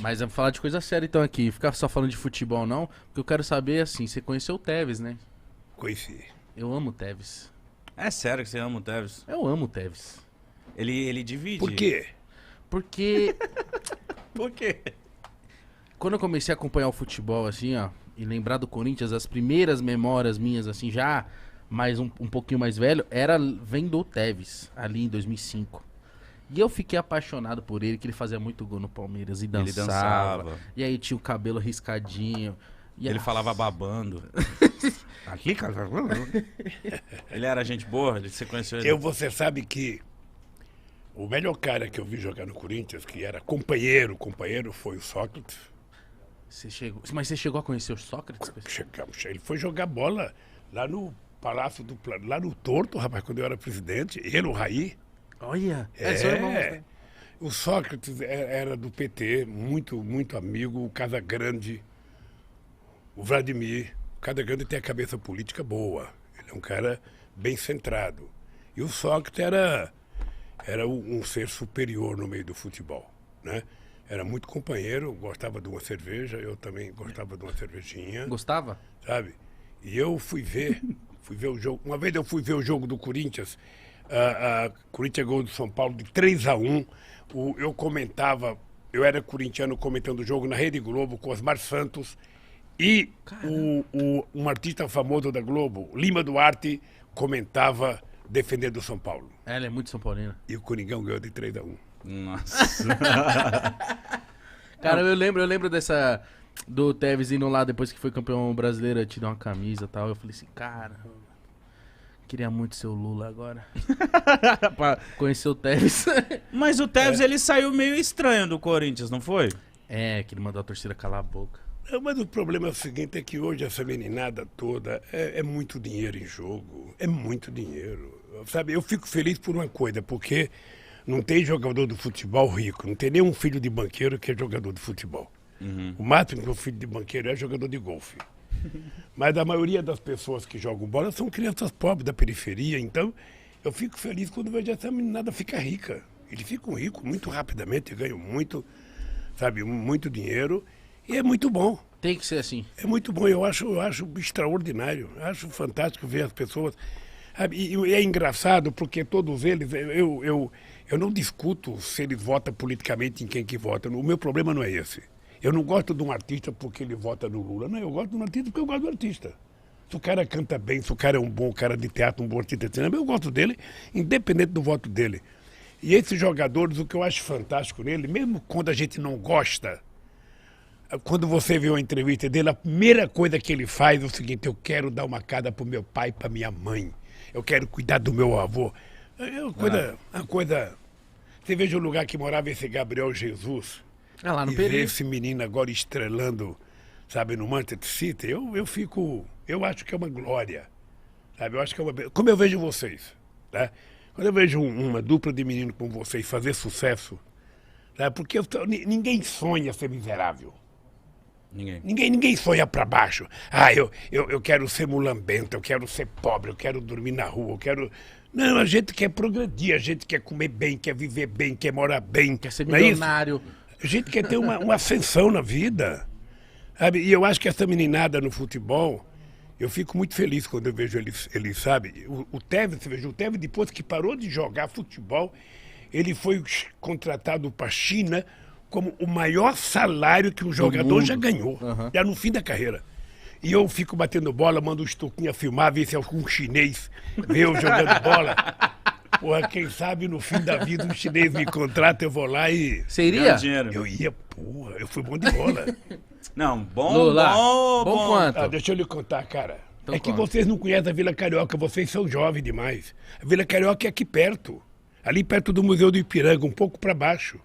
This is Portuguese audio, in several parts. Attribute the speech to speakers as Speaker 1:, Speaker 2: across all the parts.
Speaker 1: Mas vamos falar de coisa séria então aqui. Ficar só falando de futebol não, porque eu quero saber assim, você conheceu o Tevez, né?
Speaker 2: Conheci.
Speaker 1: Eu amo o Tevez.
Speaker 3: É sério que você ama o Tevez?
Speaker 1: Eu amo o Tevez.
Speaker 3: Ele divide.
Speaker 2: Por quê?
Speaker 1: Porque
Speaker 3: Por quê?
Speaker 1: quando eu comecei a acompanhar o futebol assim, ó, e lembrar do Corinthians, as primeiras memórias minhas assim, já mais um pouquinho mais velho, era vendo o Tevez, ali em 2005. E eu fiquei apaixonado por ele, que ele fazia muito gol no Palmeiras e dançava.
Speaker 3: Ele dançava.
Speaker 1: E aí tinha o cabelo riscadinho. E
Speaker 3: Ele falava babando.
Speaker 2: Aqui, cara.
Speaker 3: Ele era gente boa? Você conheceu ele?
Speaker 2: Você sabe que o melhor cara que eu vi jogar no Corinthians, que era companheiro, foi o Sócrates.
Speaker 1: Mas você chegou a conhecer o Sócrates?
Speaker 2: Ele foi jogar bola lá no Palácio do lá no Torto, rapaz, quando eu era presidente. Ele, o Raí.
Speaker 1: Olha, seu irmão, né?
Speaker 2: O Sócrates era do PT, muito, muito amigo. O Casagrande, o Vladimir. O Casagrande tem a cabeça política boa. Ele é um cara bem centrado. E o Sócrates era um ser superior no meio do futebol, né? Era muito companheiro, gostava de uma cerveja, eu também gostava de uma cervejinha.
Speaker 1: Gostava?
Speaker 2: Sabe? E eu fui ver o jogo. Uma vez eu fui ver o jogo do Corinthians, Corinthians gol do São Paulo de 3-1. Eu era corintiano comentando o jogo na Rede Globo com Osmar Santos e um artista famoso da Globo, Lima Duarte, comentava defendendo o São Paulo.
Speaker 1: Ela é muito São Paulina.
Speaker 2: E o Coringão ganhou de 3-1.
Speaker 3: Nossa.
Speaker 1: Cara, eu lembro do Tevez indo lá depois que foi campeão brasileiro, te dar uma camisa e tal. Eu falei assim, cara, queria muito ser o Lula agora. Pra conhecer o Tevez.
Speaker 3: Mas o Tevez, ele saiu meio estranho do Corinthians, não foi?
Speaker 1: É, que ele mandou a torcida calar a boca.
Speaker 2: Mas o problema é o seguinte, é que hoje essa meninada toda é muito dinheiro em jogo. É muito dinheiro. Sabe, eu fico feliz por uma coisa, porque não tem jogador de futebol rico, não tem nenhum filho de banqueiro que é jogador de futebol. O máximo que o filho de banqueiro é jogador de golfe. Mas a maioria das pessoas que jogam bola são crianças pobres da periferia, então eu fico feliz quando vejo essa meninada ficar rica. Eles ficam ricos muito rapidamente, ganham muito, sabe, muito dinheiro, e é muito bom.
Speaker 1: Tem que ser assim.
Speaker 2: É muito bom, eu acho extraordinário, acho fantástico ver as pessoas. Sabe? E é engraçado porque todos eles, eu não discuto se eles votam politicamente em quem que vota. O meu problema não é esse. Eu não gosto de um artista porque ele vota no Lula. Não, eu gosto de um artista porque eu gosto do artista. Se o cara canta bem, se o cara é um bom cara de teatro, um bom artista de cinema, eu gosto dele, independente do voto dele. E esses jogadores, o que eu acho fantástico nele, mesmo quando a gente não gosta, quando você vê uma entrevista dele, a primeira coisa que ele faz é o seguinte: eu quero dar uma casa pro meu pai e pra minha mãe. Eu quero cuidar do meu avô. É uma coisa... Você veja o lugar que morava esse Gabriel Jesus.
Speaker 1: É lá no
Speaker 2: E ver
Speaker 1: Peri.
Speaker 2: esse menino agora estrelando, sabe, no Manchester City. Eu acho que é uma glória. Sabe? Eu acho que é uma... Como eu vejo vocês, né? Quando eu vejo uma dupla de menino como vocês fazer sucesso, né? Porque ninguém sonha ser miserável. Ninguém sonha pra baixo. Eu quero ser mulambento, eu quero ser pobre, eu quero dormir na rua, eu quero... Não, a gente quer progredir, a gente quer comer bem, quer viver bem, quer morar bem.
Speaker 1: Quer ser
Speaker 2: não é isso?
Speaker 1: milionário.
Speaker 2: A gente quer ter uma ascensão na vida. Sabe? E eu acho que essa meninada no futebol, eu fico muito feliz quando eu vejo eles sabe? O Tevez, você veja, o Tevez, depois que parou de jogar futebol, ele foi contratado para a China como o maior salário que um jogador já ganhou, já no fim da carreira. E eu fico batendo bola, mando o Stuquinha filmar, ver se algum chinês vê eu jogando bola. Porra, quem sabe no fim da vida um chinês me contrata, eu vou lá e...
Speaker 1: Você iria?
Speaker 3: Dinheiro.
Speaker 2: Eu ia, porra, eu fui bom de bola.
Speaker 3: Não, bom,
Speaker 1: Lula,
Speaker 3: bom.
Speaker 1: bom quanto?
Speaker 2: Deixa eu lhe contar, cara.
Speaker 1: Então
Speaker 2: é que
Speaker 1: conta.
Speaker 2: vocês não conhecem a Vila Carioca, vocês são jovens demais. A Vila Carioca é aqui perto. Ali perto do Museu do Ipiranga, um pouco para baixo.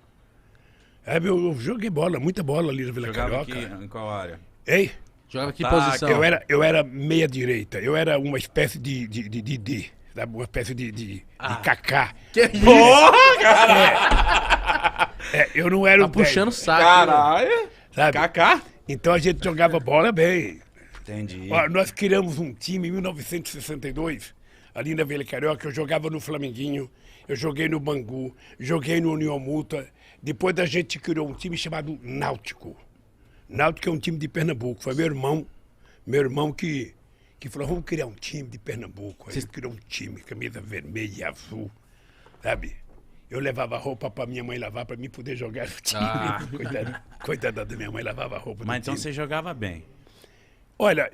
Speaker 2: Eu joguei bola, muita bola ali na Vila
Speaker 3: Jogava
Speaker 2: Carioca.
Speaker 3: aqui, em qual área?
Speaker 2: Ei,
Speaker 1: Jogava que
Speaker 3: Tá,
Speaker 1: posição?
Speaker 2: eu era meia direita. Eu era uma espécie de sabe? Uma espécie de Kaká.
Speaker 1: Que isso?
Speaker 2: Eu não era
Speaker 1: Tá
Speaker 2: o
Speaker 1: puxando o
Speaker 2: 10,
Speaker 1: saco.
Speaker 3: Caralho.
Speaker 2: sabe?
Speaker 3: Kaká?
Speaker 2: Então a gente jogava bola bem.
Speaker 3: Entendi.
Speaker 2: Ó, nós criamos um time em 1962, ali na Vila Carioca. Eu jogava no Flamenguinho, eu joguei no Bangu, joguei no União Mútua, Depois a gente criou um time chamado Náutico. Náutico é um time de Pernambuco. Foi meu irmão que falou, vamos criar um time de Pernambuco. Aí ele criou um time, camisa vermelha e azul, sabe? Eu levava roupa para minha mãe lavar para mim poder jogar no time. Coitada da minha mãe, lavava roupa.
Speaker 3: Mas então
Speaker 2: time.
Speaker 3: você jogava bem.
Speaker 2: Olha,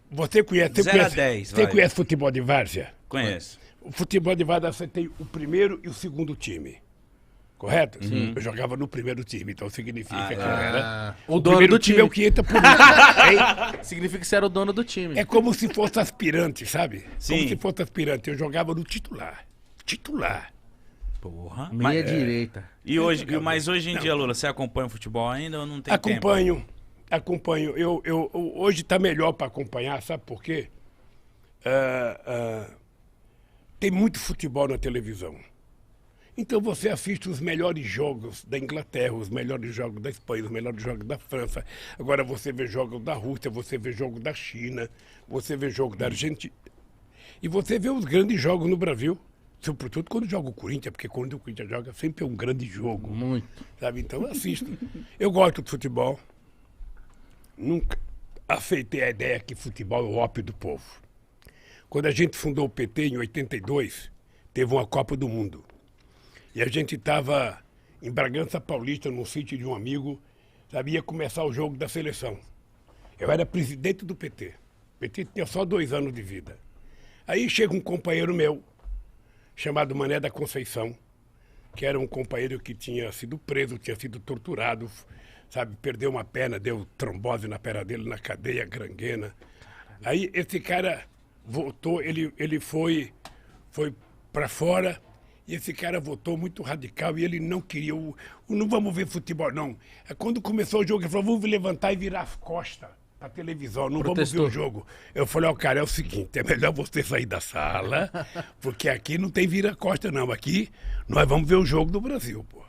Speaker 2: você conhece...
Speaker 3: 0 a 10,
Speaker 2: Você
Speaker 3: vai.
Speaker 2: conhece futebol de várzea?
Speaker 3: Conheço.
Speaker 2: O futebol de várzea você tem o primeiro e o segundo time. Correto? Sim. Eu jogava no primeiro time, então significa que eu era...
Speaker 1: O dono
Speaker 2: primeiro
Speaker 1: do time.
Speaker 2: é o que entra por mim. Hein?
Speaker 1: Significa que você era o dono do time.
Speaker 2: É como se fosse aspirante, sabe?
Speaker 3: Sim.
Speaker 2: Como se fosse aspirante. Eu jogava no titular. Titular.
Speaker 3: Porra.
Speaker 1: Meia direita.
Speaker 3: Mas hoje em dia, Lula, você acompanha o futebol ainda ou não tem
Speaker 2: Acompanho. Hoje está melhor para acompanhar, sabe por quê? Tem muito futebol na televisão. Então você assiste os melhores jogos da Inglaterra, os melhores jogos da Espanha, os melhores jogos da França. Agora você vê jogos da Rússia, você vê jogos da China, você vê jogos da Argentina. E você vê os grandes jogos no Brasil. Sobretudo quando joga o Corinthians, porque quando o Corinthians joga sempre é um grande jogo.
Speaker 1: Muito.
Speaker 2: Sabe? Então eu assisto. Eu gosto de futebol. Nunca aceitei a ideia que futebol é o ópio do povo. Quando a gente fundou o PT em 82, teve uma Copa do Mundo. E a gente estava em Bragança Paulista, num sítio de um amigo, sabe, ia começar o jogo da seleção. Eu era presidente do PT. O PT tinha só 2 anos de vida. Aí chega um companheiro meu, chamado Mané da Conceição, que era um companheiro que tinha sido preso, tinha sido torturado, sabe, perdeu uma perna, deu trombose na perna dele, na cadeia, gangrena. Aí esse cara voltou, ele foi para fora, e esse cara votou muito radical e ele não queria, não vamos ver futebol, não. Quando começou o jogo, ele falou, vamos levantar e virar as costas pra televisão, não
Speaker 1: Protestou.
Speaker 2: vamos ver o jogo. Eu falei, ó, cara, é o seguinte, é melhor você sair da sala, porque aqui não tem vira-costa, não. Aqui nós vamos ver o jogo do Brasil, pô.